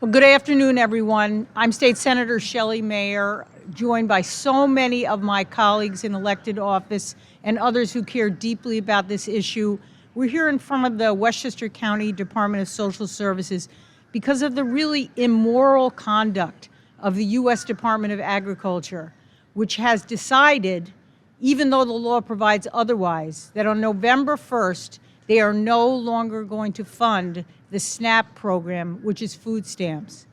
Well, good afternoon, everyone. I'm State Senator Shelley Mayer, joined by so many of my colleagues in elected office and others who care deeply about this issue. We're here in front of the Westchester County Department of Social Services because of the really immoral conduct of the U.S. Department of Agriculture, which has decided, even though the law provides otherwise, that on November 1st, they are no longer going to fund the SNAP program, which is food stamps.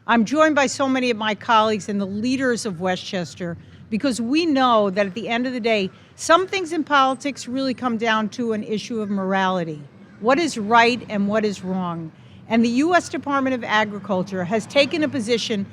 I'm joined by so many of my colleagues and the leaders of Westchester because we know that at the end of the day, some things in politics really come down to an issue of morality. What is right and what is wrong? And the U.S. Department of Agriculture has taken a position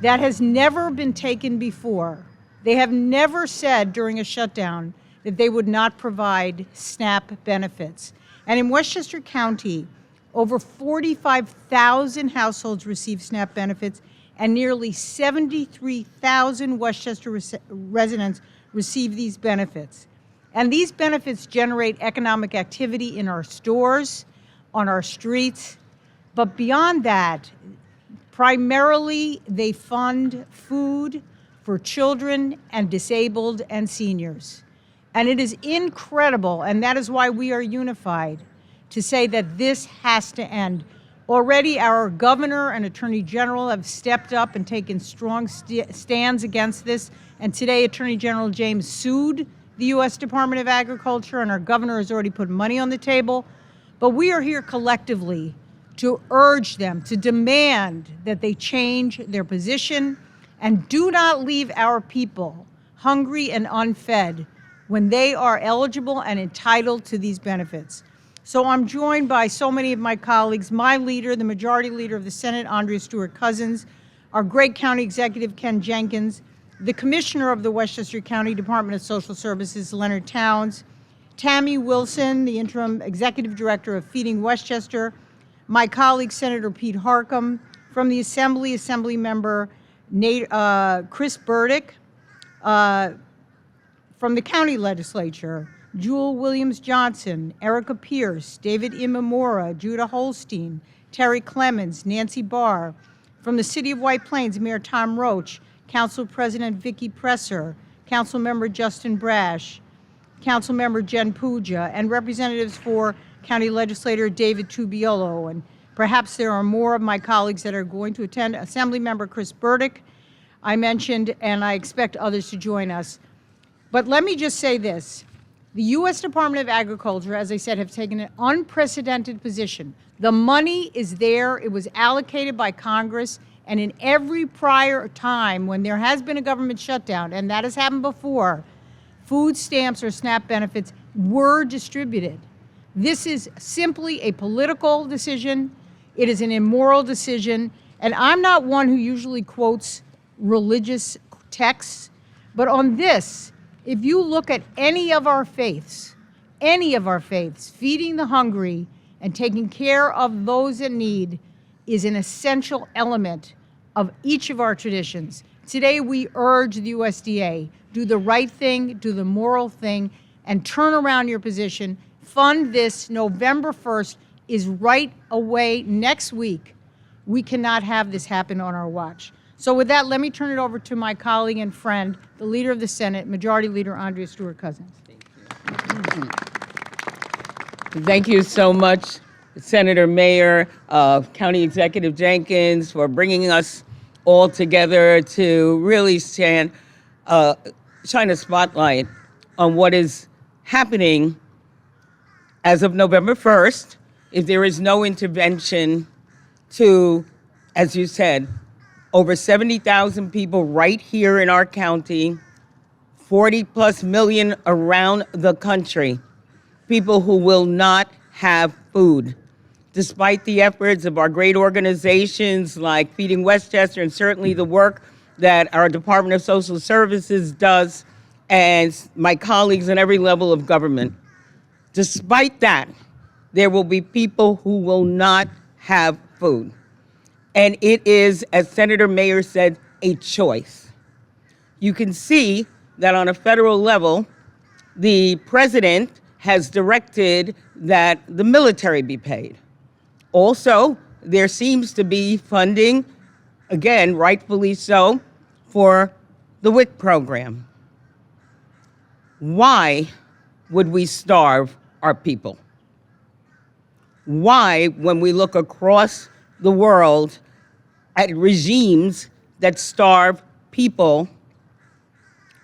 that has never been taken before. They have never said during a shutdown that they would not provide SNAP benefits. And in Westchester County, over 45,000 households receive SNAP benefits, and nearly 73,000 Westchester residents receive these benefits. And these benefits generate economic activity in our stores, on our streets. But beyond that, primarily they fund food for children and disabled and seniors. And it is incredible, and that is why we are unified, to say that this has to end. Already our governor and attorney general have stepped up and taken strong stands against this. And today Attorney General James sued the U.S. Department of Agriculture, and our governor has already put money on the table. But we are here collectively to urge them, to demand that they change their position and do not leave our people hungry and unfed when they are eligible and entitled to these benefits. So I'm joined by so many of my colleagues, my leader, the majority leader of the Senate, Andrea Stewart-Cousins, our great county executive, Ken Jenkins, the commissioner of the Westchester County Department of Social Services, Leonard Towns, Tammy Wilson, the interim executive director of Feeding Westchester, my colleague, Senator Pete Harcum, from the Assembly member Chris Burdick, from the county legislature, Jewel Williams-Johnson, Erica Pierce, David Imamura, Judah Holstein, Terry Clemens, Nancy Barr. From the City of White Plains, Mayor Tom Roach, Council President Vicki Presser, Council Member Justin Brash, Council Member Jen Puja, and representatives for County Legislator David Tubiolo. And perhaps there are more of my colleagues that are going to attend. Assembly Member Chris Burdick, I mentioned, and I expect others to join us. But let me just say this. The U.S. Department of Agriculture, as I said, have taken an unprecedented position. The money is there. It was allocated by Congress. And in every prior time when there has been a government shutdown, and that has happened before, food stamps or SNAP benefits were distributed. This is simply a political decision. It is an immoral decision. And I'm not one who usually quotes religious texts, but on this, if you look at any of our faiths, feeding the hungry and taking care of those in need is an essential element of each of our traditions. Today, we urge the USDA, do the right thing, do the moral thing, and turn around your position. Fund this. November 1st is right away next week. We cannot have this happen on our watch. So with that, let me turn it over to my colleague and friend, the leader of the Senate, Majority Leader Andrea Stewart-Cousins. Thank you so much, Senator Mayer, County Executive Jenkins, for bringing us all together to really shine a spotlight on what is happening as of November 1st, if there is no intervention to, as you said, over 70,000 people right here in our county, 40+ million around the country, people who will not have food. Despite the efforts of our great organizations like Feeding Westchester and certainly the work that our Department of Social Services does and my colleagues in every level of government, despite that, there will be people who will not have food. And it is, as Senator Mayer said, a choice. You can see that on a federal level, the president has directed that the military be paid. Also, there seems to be funding, again, rightfully so, for the WIC program. Why would we starve our people? Why, when we look across the world at regimes that starve people,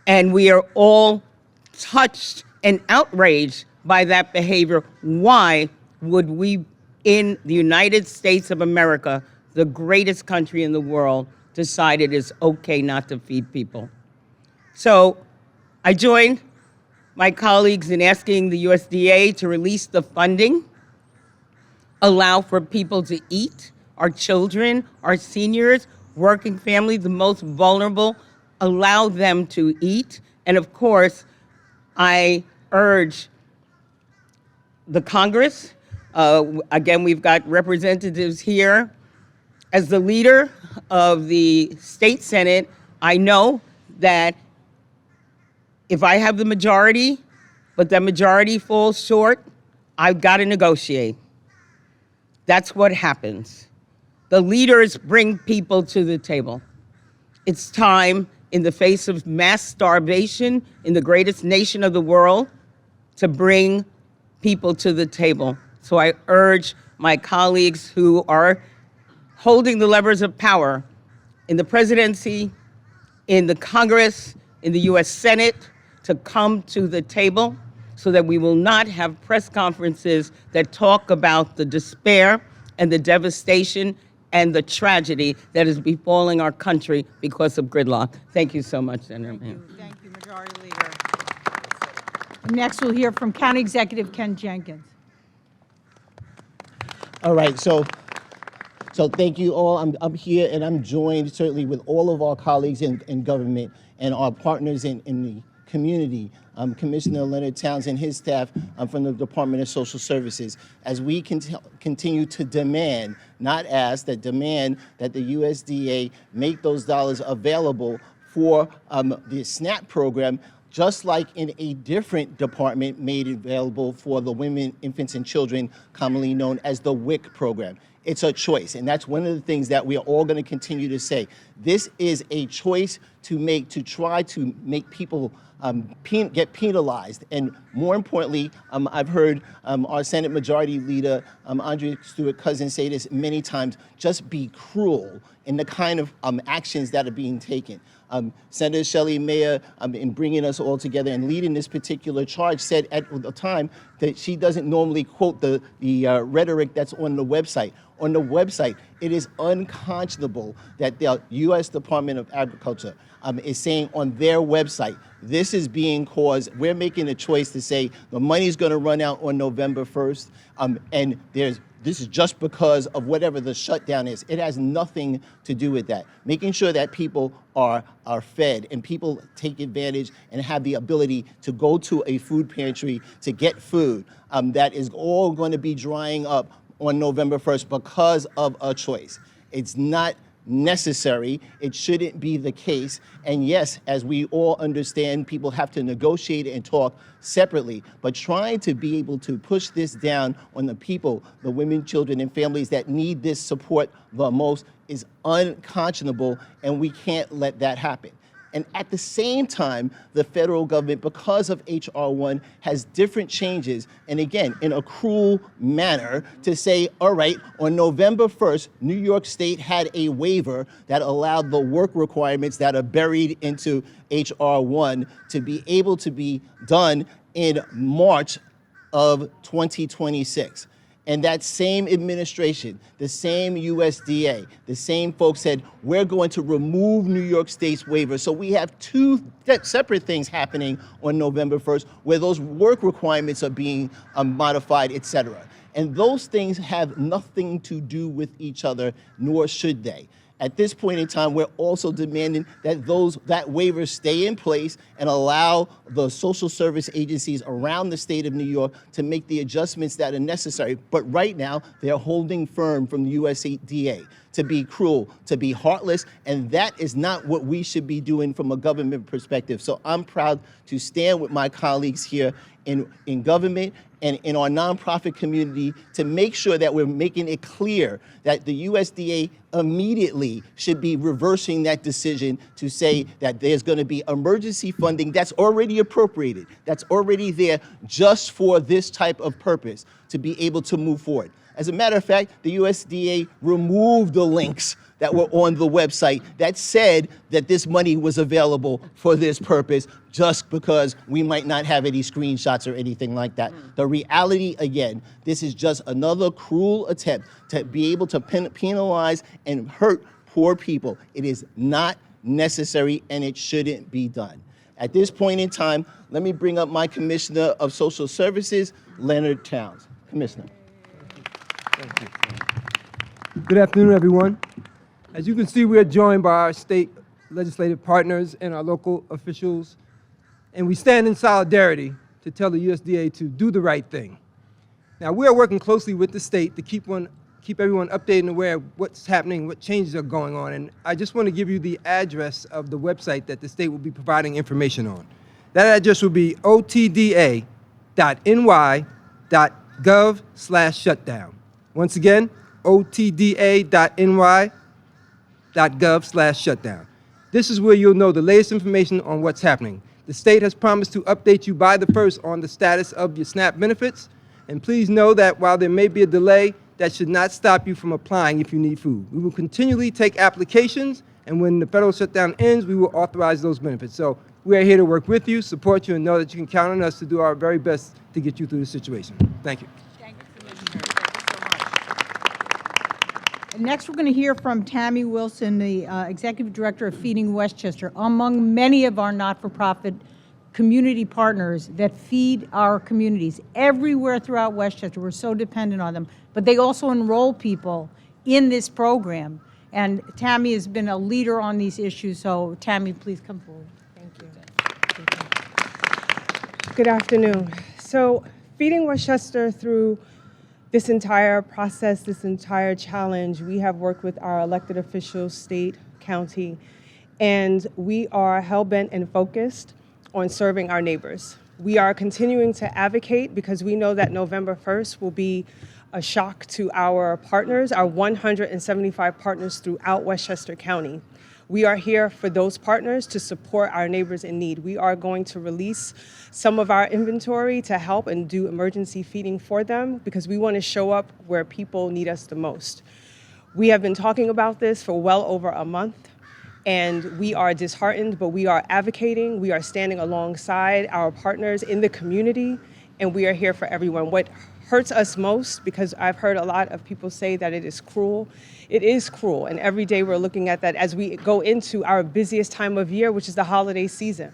and we are all touched and outraged by that behavior, why would we, in the United States of America, the greatest country in the world, decide it is okay not to feed people? So I joined my colleagues in asking the USDA to release the funding, allow for people to eat, our children, our seniors, working families, the most vulnerable, allow them to eat. And of course, I urge the Congress, again, we've got representatives here. As the leader of the state Senate, I know that if I have the majority, but the majority falls short, I've got to negotiate. That's what happens. The leaders bring people to the table. It's time, in the face of mass starvation in the greatest nation of the world, to bring people to the table. So I urge my colleagues who are holding the levers of power in the presidency, in the Congress, in the US Senate, to come to the table so that we will not have press conferences that talk about the despair and the devastation and the tragedy that is befalling our country because of gridlock. Thank you so much, Senator Mayor. Thank you, Majority Leader. Next, we'll hear from County Executive Ken Jenkins. All right, so thank you all. I'm here and I'm joined certainly with all of our colleagues in government and our partners in the community, Commissioner Leonard Towns and his staff from the Department of Social Services, as we continue to demand, not ask, that demand that the USDA make those dollars available for the SNAP program, just like in a different department made available for the women, infants, and children, commonly known as the WIC program. It's a choice, and that's one of the things that we are all going to continue to say. This is a choice to make, to try to make people get penalized. And more importantly, I've heard our Senate Majority Leader, Andrea Stewart-Cousins, say this many times, just be cruel in the kind of actions that are being taken. Senator Shelley Mayer, in bringing us all together and leading this particular charge, said at the time that she doesn't normally quote the rhetoric that's on the website. On the website, it is unconscionable that the U.S. Department of Agriculture is saying on their website, this is being caused, we're making a choice to say the money's going to run out on November 1st, and this is just because of whatever the shutdown is. It has nothing to do with that. Making sure that people are fed and people take advantage and have the ability to go to a food pantry to get food, that is all going to be drying up on November 1st because of a choice. It's not necessary. It shouldn't be the case. And yes, as we all understand, people have to negotiate and talk separately, but trying to be able to push this down on the people, the women, children, and families that need this support the most is unconscionable, and we can't let that happen. And at the same time, the federal government, because of H.R. 1, has different changes, and again, in a cruel manner, to say, all right, on November 1st, New York State had a waiver that allowed the work requirements that are buried into H.R. 1 to be able to be done in March of 2026. And that same administration, the same USDA, the same folks said, we're going to remove New York State's waiver. So we have two separate things happening on November 1st where those work requirements are being modified, et cetera. And those things have nothing to do with each other, nor should they. At this point in time, we're also demanding that that waivers stay in place and allow the social service agencies around the state of New York to make the adjustments that are necessary. But right now, they're holding firm from the USDA to be cruel, to be heartless, and that is not what we should be doing from a government perspective. So I'm proud to stand with my colleagues here in government and in our nonprofit community to make sure that we're making it clear that the USDA immediately should be reversing that decision to say that there's going to be emergency funding that's already appropriated, that's already there just for this type of purpose to be able to move forward. As a matter of fact, the USDA removed the links that were on the website that said that this money was available for this purpose just because we might not have any screenshots or anything like that. The reality, again, this is just another cruel attempt to be able to penalize and hurt poor people. It is not necessary and it shouldn't be done. At this point in time, let me bring up my Commissioner of Social Services, Leonard Towns. Commissioner. Good afternoon, everyone. As you can see, we are joined by our state legislative partners and our local officials, and we stand in solidarity to tell the USDA to do the right thing. Now, we are working closely with the state to keep everyone updated and aware of what's happening, what changes are going on, and I just want to give you the address of the website that the state will be providing information on. That address will be otda.ny.gov/shutdown. Once again, otda.ny.gov/shutdown. This is where you'll know the latest information on what's happening. The state has promised to update you by the 1st on the status of your SNAP benefits. And please know that while there may be a delay, that should not stop you from applying if you need food. We will continually take applications, and when the federal shutdown ends, we will authorize those benefits. So we are here to work with you, support you, and know that you can count on us to do our very best to get you through the situation. Thank you. Thank you, Commissioner. Thank you so much. And next, we're going to hear from Tammy Wilson, the Executive Director of Feeding Westchester, among many of our not-for-profit community partners that feed our communities everywhere throughout Westchester. We're so dependent on them. But they also enroll people in this program. And Tammy has been a leader on these issues. So, Tammy, please come forward. Thank you. Good afternoon. So, Feeding Westchester, through this entire process, this entire challenge, we have worked with our elected officials, state, county, and we are hell-bent and focused on serving our neighbors. We are continuing to advocate because we know that November 1st will be a shock to our partners, our 175 partners throughout Westchester County. We are here for those partners to support our neighbors in need. We are going to release some of our inventory to help and do emergency feeding for them because we want to show up where people need us the most. We have been talking about this for well over a month, and we are disheartened, but we are advocating. We are standing alongside our partners in the community, and we are here for everyone. What hurts us most, because I've heard a lot of people say that it is cruel. It is cruel, and every day we're looking at that as we go into our busiest time of year, which is the holiday season.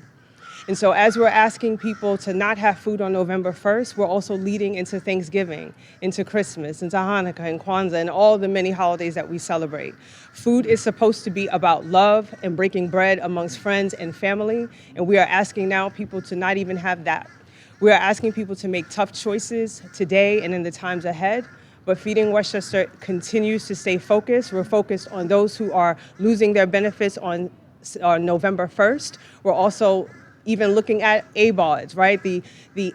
And so as we're asking people to not have food on November 1st, we're also leading into Thanksgiving, into Christmas, into Hanukkah and Kwanzaa, and all the many holidays that we celebrate. Food is supposed to be about love and breaking bread amongst friends and family, and we are asking now people to not even have that. We are asking people to make tough choices today and in the times ahead, but Feeding Westchester continues to stay focused. We're focused on those who are losing their benefits on November 1st. We're also even looking at ABODs, right? The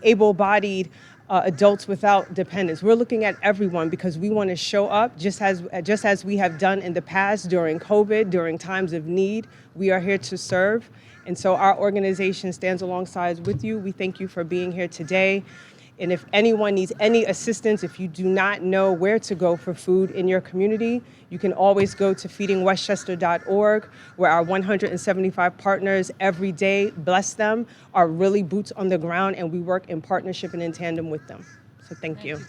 able-bodied adults without dependents. We're looking at everyone because we want to show up just as we have done in the past during COVID, during times of need. We are here to serve. And so our organization stands alongside with you. We thank you for being here today. And if anyone needs any assistance, if you do not know where to go for food in your community, you can always go to feedingwestchester.org, where our 175 partners every day, bless them, are really boots on the ground, and we work in partnership and in tandem with them. So thank you.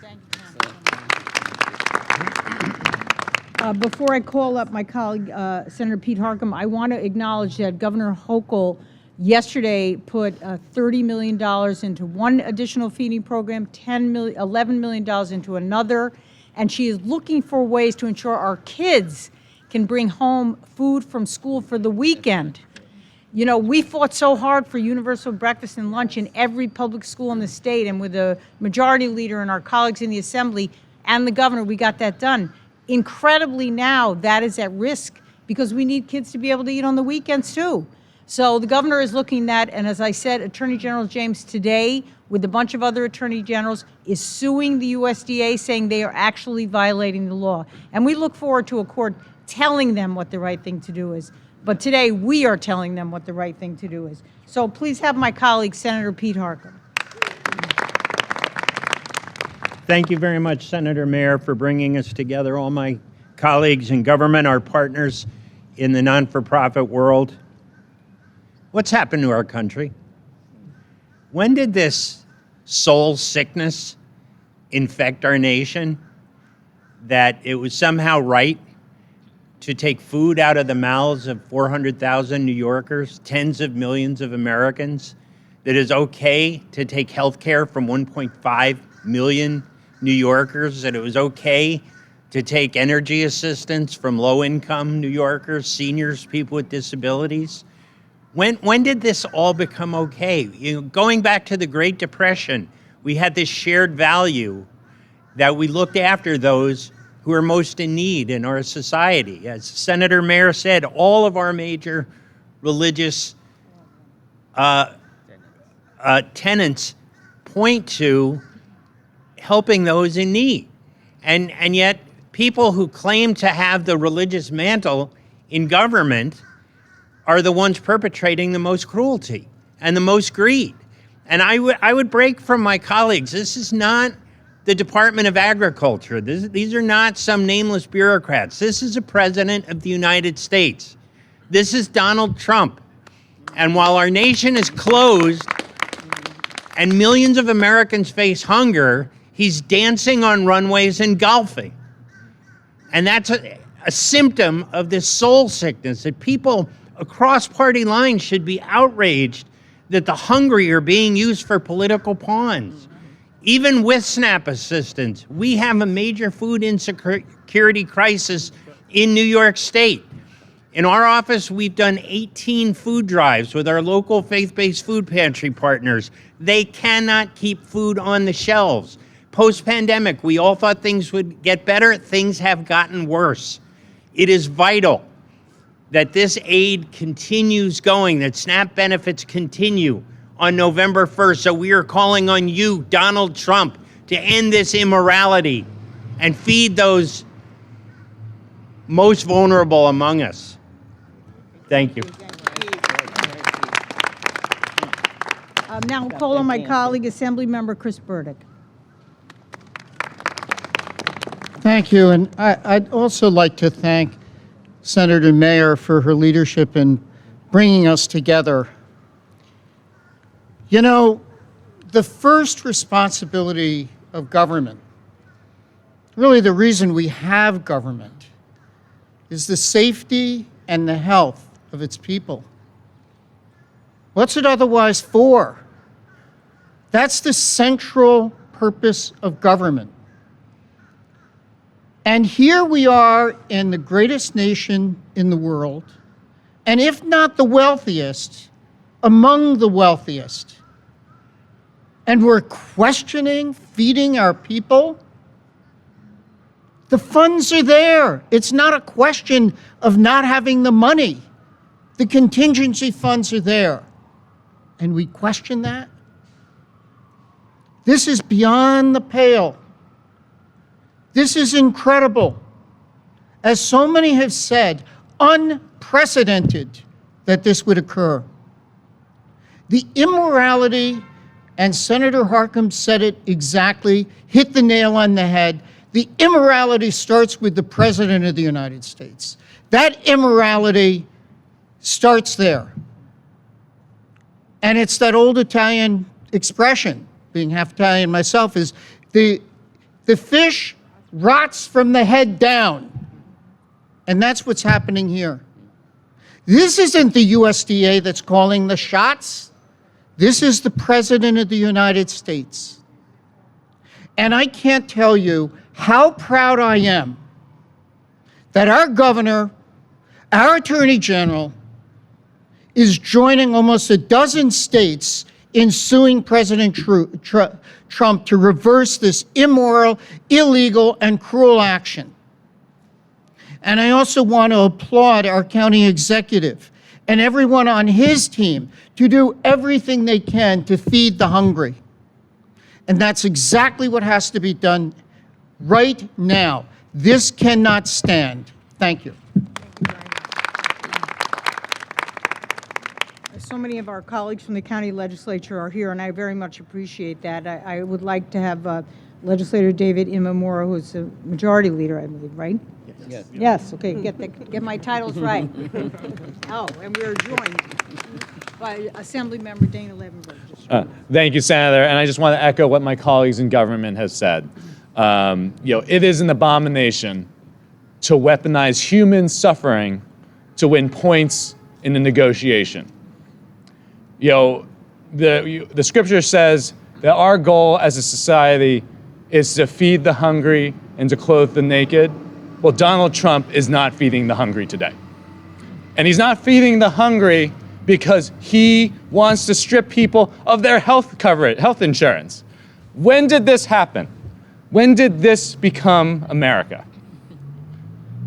Before I call up my colleague, Senator Pete Harckham, I want to acknowledge that Governor Hochul yesterday put $30 million into one additional feeding program, $11 million into another, and she is looking for ways to ensure our kids can bring home food from school for the weekend. You know, we fought so hard for universal breakfast and lunch in every public school in the state, and with the majority leader and our colleagues in the assembly and the governor, we got that done. Incredibly now, that is at risk because we need kids to be able to eat on the weekends too. So the governor is looking at, and as I said, Attorney General James today, with a bunch of other attorney generals, is suing the USDA, saying they are actually violating the law. And we look forward to a court telling them what the right thing to do is. But today, we are telling them what the right thing to do is. So please have my colleague, Senator Pete Harckham. Thank you very much, Senator Mayer, for bringing us together, all my colleagues in government, our partners in the non-for-profit world. What's happened to our country? When did this soul sickness infect our nation that it was somehow right to take food out of the mouths of 400,000 New Yorkers, tens of millions of Americans, that is okay to take health care from 1.5 million New Yorkers, that it was okay to take energy assistance from low-income New Yorkers, seniors, people with disabilities? When did this all become okay? You know, going back to the Great Depression, we had this shared value that we looked after those who are most in need in our society. As Senator Mayer said, all of our major religious tenets point to helping those in need. And yet, people who claim to have the religious mantle in government are the ones perpetrating the most cruelty and the most greed. And I would break from my colleagues, this is not the Department of Agriculture. These are not some nameless bureaucrats. This is a president of the United States. This is Donald Trump. And while our nation is closed and millions of Americans face hunger, he's dancing on runways and golfing. And that's a symptom of this soul sickness, that people across party lines should be outraged that the hungry are being used for political pawns. Even with SNAP assistance, we have a major food insecurity crisis in New York State. In our office, we've done 18 food drives with our local faith-based food pantry partners. They cannot keep food on the shelves. Post-pandemic, we all thought things would get better. Things have gotten worse. It is vital that this aid continues going, that SNAP benefits continue on November 1st. So we are calling on you, Donald Trump, to end this immorality and feed those most vulnerable among us. Thank you. Now I'll call on my colleague, Assemblymember Chris Burdick. Thank you, and I'd also like to thank Senator Mayer for her leadership in bringing us together. You know, the first responsibility of government, really the reason we have government, is the safety and the health of its people. What's it otherwise for? That's the central purpose of government. And here we are in the greatest nation in the world, and if not the wealthiest, among the wealthiest. And we're questioning feeding our people. The funds are there. It's not a question of not having the money. The contingency funds are there. And we question that? This is beyond the pale. This is incredible. As so many have said, unprecedented that this would occur. The immorality, and Senator Harckham said it exactly, hit the nail on the head. The immorality starts with the President of the United States. That immorality starts there. And it's that old Italian expression, being half Italian myself, is the fish rots from the head down. And that's what's happening here. This isn't the USDA that's calling the shots. This is the President of the United States. And I can't tell you how proud I am that our governor Our Attorney General is joining almost a dozen states in suing President Trump to reverse this immoral, illegal, and cruel action. And I also want to applaud our county executive and everyone on his team to do everything they can to feed the hungry. And that's exactly what has to be done right now. This cannot stand. Thank you. So many of our colleagues from the county legislature are here, and I very much appreciate that. I would like to have Legislator David Imamura, who's a majority leader, I believe, right? Yes. Yes, okay, get my titles right. Oh, and we're joined by Assemblymember Dana Levenberg. Thank you, Senator. And I just want to echo what my colleagues in government have said. It is an abomination to weaponize human suffering to win points in a negotiation. The scripture says that our goal as a society is to feed the hungry and to clothe the naked. Well, Donald Trump is not feeding the hungry today. And he's not feeding the hungry because he wants to strip people of their health coverage, health insurance. When did this happen? When did this become America?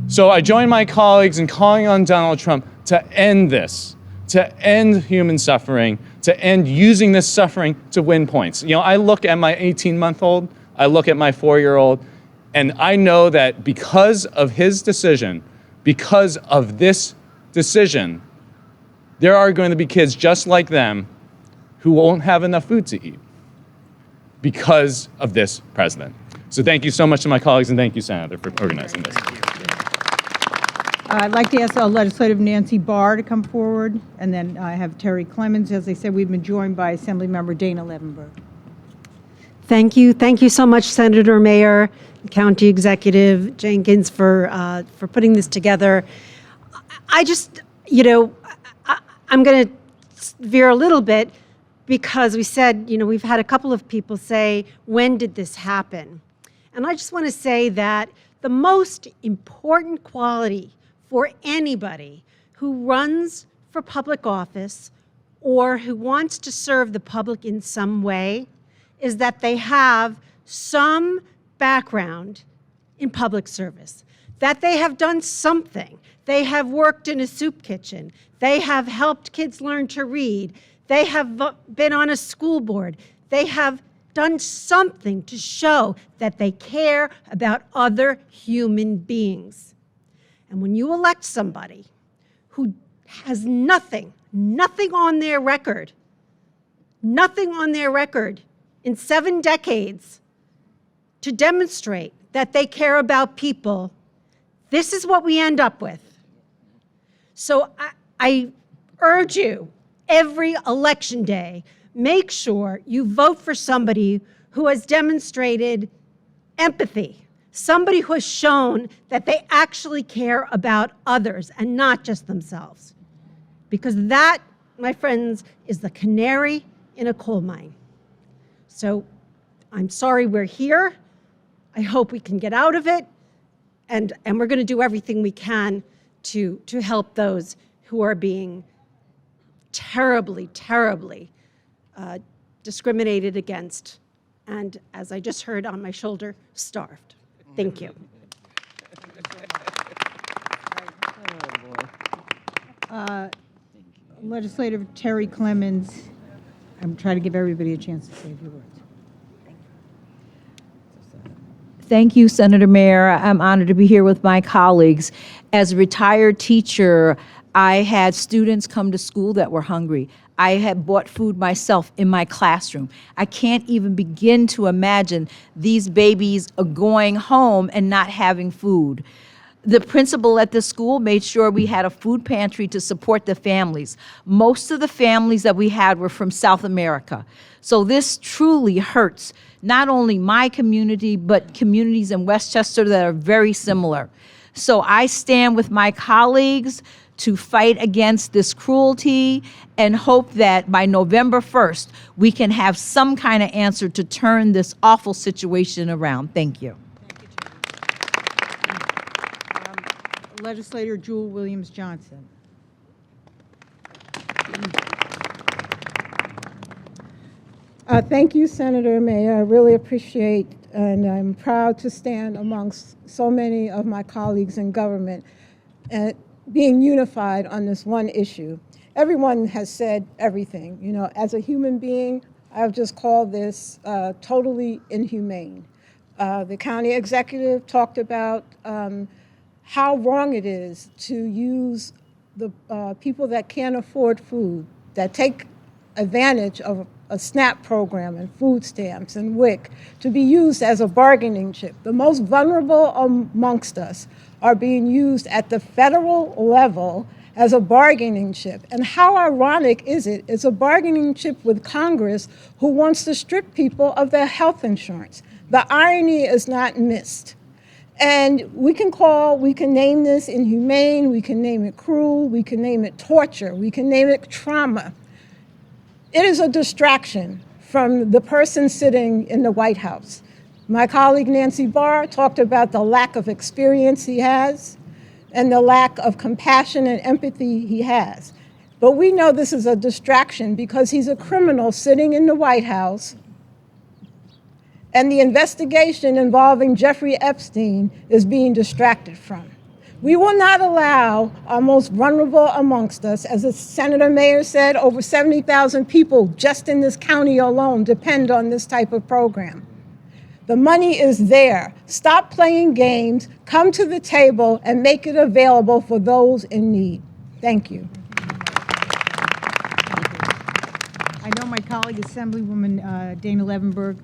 So I join my colleagues in calling on Donald Trump to end this, to end human suffering, to end using this suffering to win points. I look at my 18-month-old, I look at my 4-year-old, and I know that because of his decision, because of this decision, there are going to be kids just like them who won't have enough food to eat because of this president. So thank you so much to my colleagues, and thank you, Senator, for organizing this. I'd like to ask Legislative Nancy Barr to come forward, and then I have Terry Clemens. As I said, we've been joined by Assemblymember Dana Levenberg. Thank you. Thank you so much, Senator, Mayor, County Executive Jenkins, for putting this together. I just, I'm going to veer a little bit because we said, we've had a couple of people say, when did this happen? And I just want to say that the most important quality for anybody who runs for public office or who wants to serve the public in some way is that they have some background in public service, that they have done something. They have worked in a soup kitchen. They have helped kids learn to read. They have been on a school board. They have done something to show that they care about other human beings. And when you elect somebody who has nothing on their record in 7 decades to demonstrate that they care about people, this is what we end up with. So I urge you, every election day, make sure you vote for somebody who has demonstrated empathy, somebody who has shown that they actually care about others and not just themselves. Because that, my friends, is the canary in a coal mine. So I'm sorry we're here. I hope we can get out of it. And we're going to do everything we can to help those who are being terribly, terribly discriminated against, and as I just heard on my shoulder, starved. Thank you. Legislative Terry Clemens, I'm trying to give everybody a chance to say a few words. Thank you, Senator Mayor. I'm honored to be here with my colleagues. As a retired teacher, I had students come to school that were hungry. I had bought food myself in my classroom. I can't even begin to imagine these babies going home and not having food. The principal at the school made sure we had a food pantry to support the families. Most of the families that we had were from South America. So this truly hurts not only my community, but communities in Westchester that are very similar. So I stand with my colleagues to fight against this cruelty and hope that by November 1st, we can have some kind of answer to turn this awful situation around. Thank you. Legislator Jewel Williams Johnson. Thank you, Senator Mayor. I really appreciate and I'm proud to stand amongst so many of my colleagues in government being unified on this one issue. Everyone has said everything. You know, as a human being, I've just called this totally inhumane. The county executive talked about how wrong it is to use the people that can't afford food, that take advantage of a SNAP program and food stamps and WIC to be used as a bargaining chip. The most vulnerable amongst us are being used at the federal level as a bargaining chip. And how ironic is it? It's a bargaining chip with Congress who wants to strip people of their health insurance. The irony is not missed. And we can name this inhumane, we can name it cruel, we can name it torture, we can name it trauma. It is a distraction from the person sitting in the White House. My colleague Nancy Barr talked about the lack of experience he has and the lack of compassion and empathy he has. But we know this is a distraction because he's a criminal sitting in the White House, and the investigation involving Jeffrey Epstein is being distracted from. We will not allow our most vulnerable amongst us, as the Senator Mayor said, over 70,000 people just in this county alone depend on this type of program. The money is there. Stop playing games, come to the table, and make it available for those in need. Thank you. I know my colleague, Assemblywoman Dana Levenberg,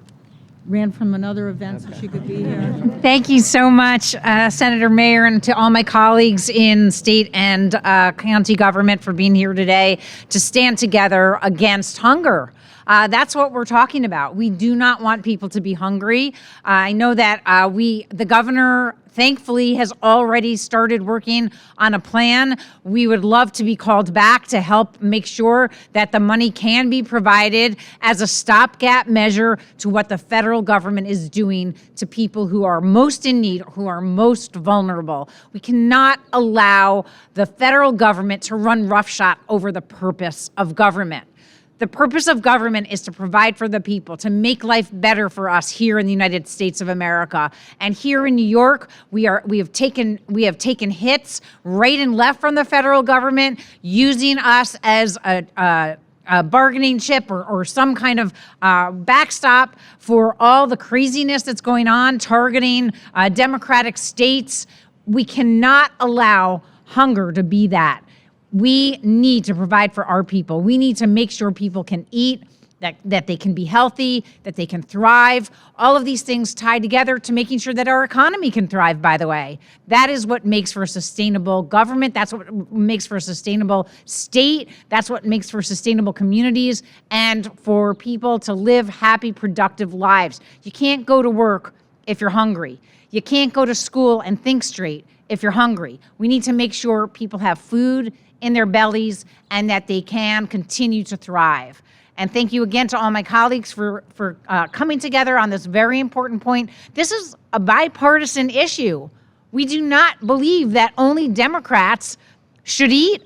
ran from another event so she could be here. Thank you so much, Senator Mayor, and to all my colleagues in state and county government for being here today to stand together against hunger. That's what we're talking about. We do not want people to be hungry. I know that the governor, thankfully, has already started working on a plan. We would love to be called back to help make sure that the money can be provided as a stopgap measure to what the federal government is doing to people who are most in need, who are most vulnerable. We cannot allow the federal government to run roughshod over the purpose of government. The purpose of government is to provide for the people, to make life better for us here in the United States of America. And here in New York, we have taken hits right and left from the federal government, using us as a bargaining chip or some kind of backstop for all the craziness that's going on, targeting Democratic states. We cannot allow hunger to be that. We need to provide for our people. We need to make sure people can eat, that they can be healthy, that they can thrive. All of these things tied together to making sure that our economy can thrive, by the way. That is what makes for a sustainable government. That's what makes for a sustainable state. That's what makes for sustainable communities and for people to live happy, productive lives. You can't go to work if you're hungry. You can't go to school and think straight if you're hungry. We need to make sure people have food in their bellies and that they can continue to thrive. And thank you again to all my colleagues for coming together on this very important point. This is a bipartisan issue. We do not believe that only Democrats should eat.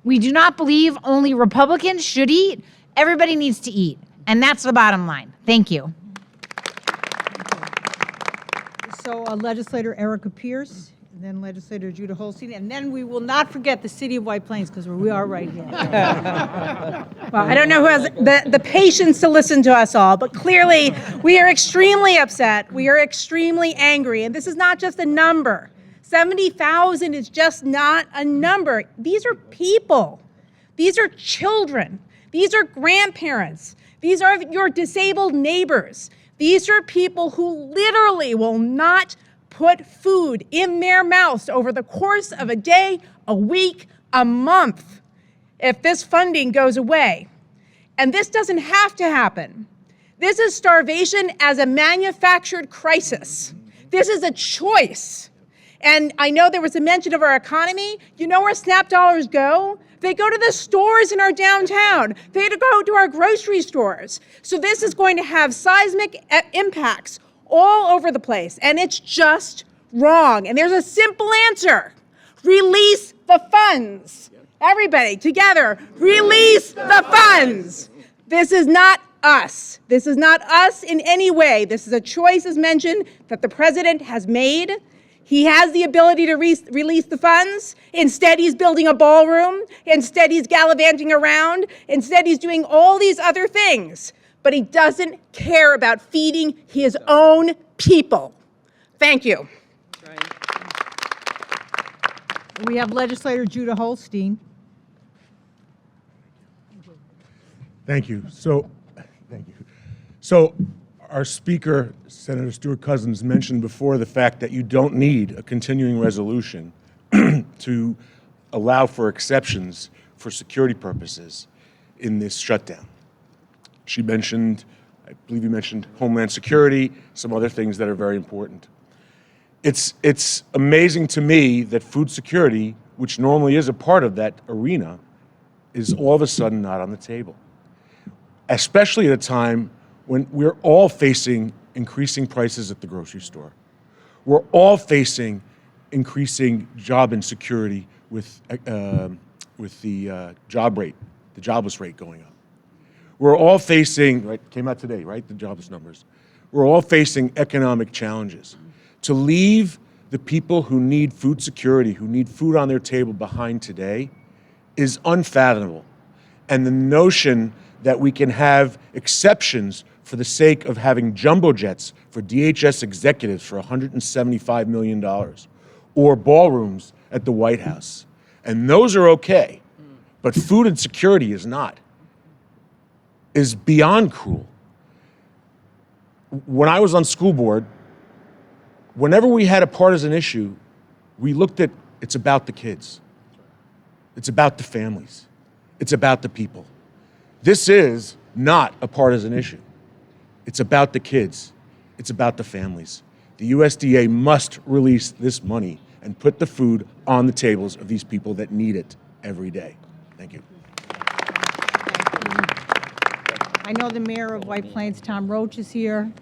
We do not believe only Republicans should eat. Everybody needs to eat. And that's the bottom line. Thank you. So Legislator Erica Pierce, and then Legislator Judah Holstein, and then we will not forget the city of White Plains, because we are right here. Well, I don't know who has the patience to listen to us all, but clearly we are extremely upset. We are extremely angry, and this is not just a number. 70,000 is just not a number. These are people. These are children. These are grandparents. These are your disabled neighbors. These are people who literally will not put food in their mouths over the course of a day, a week, a month, if this funding goes away. And this doesn't have to happen. This is starvation as a manufactured crisis. This is a choice. And I know there was a mention of our economy. You know where SNAP dollars go? They go to the stores in our downtown. They go to our grocery stores. So this is going to have seismic impacts all over the place, and it's just wrong. And there's a simple answer. Release the funds. Everybody together, release the funds. This is not us. This is not us in any way. This is a choice, as mentioned, that the president has made. He has the ability to release the funds. Instead, he's building a ballroom. Instead, he's gallivanting around. Instead, he's doing all these other things. But he doesn't care about feeding his own people. Thank you. We have legislator Judah Holstein. Thank you. So our speaker, Senator Stuart Cousins, mentioned before the fact that you don't need a continuing resolution to allow for exceptions for security purposes in this shutdown. She mentioned, I believe you mentioned Homeland Security, some other things that are very important. It's amazing to me that food security, which normally is a part of that arena, is all of a sudden not on the table, especially at a time when we're all facing increasing prices at the grocery store. We're all facing increasing job insecurity with the job rate, the jobless rate going up. We're all facing, right, came out today, right, the jobless numbers. We're all facing economic challenges. To leave the people who need food security, who need food on their table behind today is unfathomable. And the notion that we can have exceptions for the sake of having jumbo jets for DHS executives for $175 million, or ballrooms at the White House. And those are okay, but food insecurity is not, is beyond cruel. When I was on school board, whenever we had a partisan issue, we looked at, it's about the kids. It's about the families. It's about the people. This is not a partisan issue. It's about the kids. It's about the families. The USDA must release this money and put the food on the tables of these people that need it every day. Thank you. I know the mayor of White Plains, Tom Roach, is here.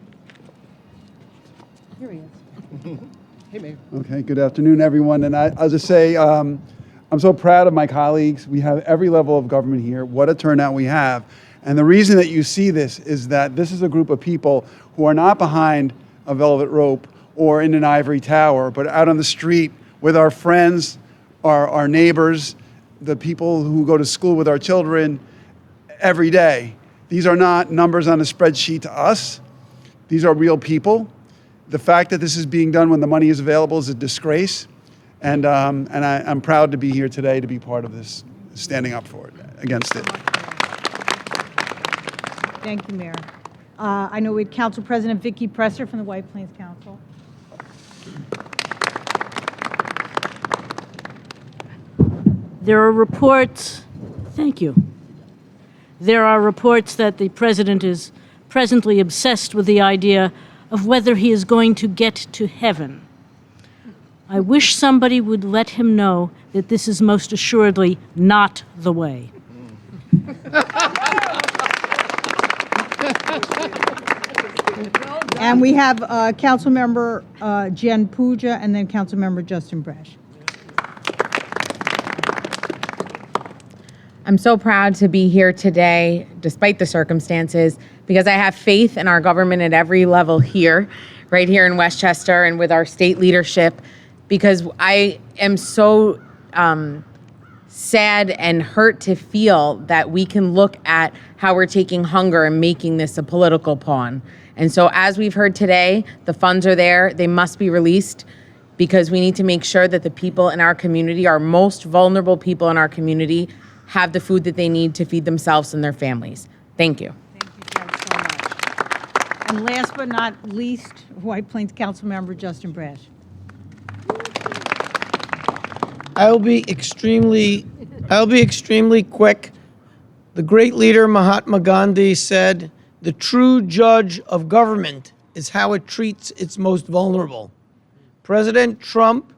Here he is. Hey, Mayor. Okay, good afternoon, everyone. And I'll just say, I'm so proud of my colleagues. We have every level of government here. What a turnout we have. And the reason that you see this is that this is a group of people who are not behind a velvet rope or in an ivory tower, but out on the street with our friends, our neighbors, the people who go to school with our children every day. These are not numbers on a spreadsheet to us. These are real people. The fact that this is being done when the money is available is a disgrace. And I'm proud to be here today to be part of this, standing up for it, against it. Thank you, Mayor. I know we had Council President Vicki Presser from the White Plains Council. There are reports, thank you. There are reports that the president is presently obsessed with the idea of whether he is going to get to heaven. I wish somebody would let him know that this is most assuredly not the way. And we have Councilmember Jen Puja and then Councilmember Justin Brash. I'm so proud to be here today, despite the circumstances, because I have faith in our government at every level here, right here in Westchester and with our state leadership, because I am so sad and hurt to feel that we can look at how we're taking hunger and making this a political pawn. And so as we've heard today, the funds are there, they must be released, because we need to make sure that the people in our community, our most vulnerable people in our community, have the food that they need to feed themselves and their families. Thank you. Thank you so much. And last but not least, White Plains Councilmember Justin Brash. I'll be extremely quick. The great leader Mahatma Gandhi said, "The true judge of government is how it treats its most vulnerable." President Trump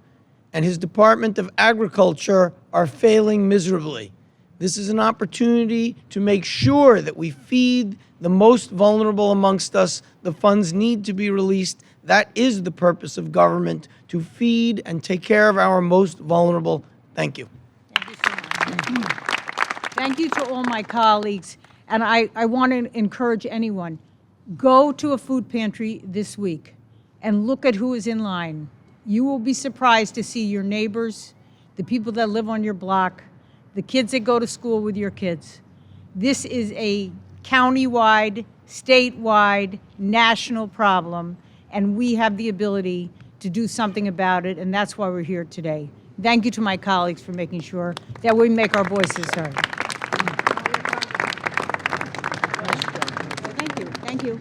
and his Department of Agriculture are failing miserably. This is an opportunity to make sure that we feed the most vulnerable amongst us. The funds need to be released. That is the purpose of government, to feed and take care of our most vulnerable. Thank you. Thank you to all my colleagues. And I want to encourage anyone, go to a food pantry this week and look at who is in line. You will be surprised to see your neighbors, the people that live on your block, the kids that go to school with your kids. This is a county-wide, statewide, national problem, and we have the ability to do something about it, and that's why we're here today. Thank you to my colleagues for making sure that we make our voices heard. Thank you. Thank you.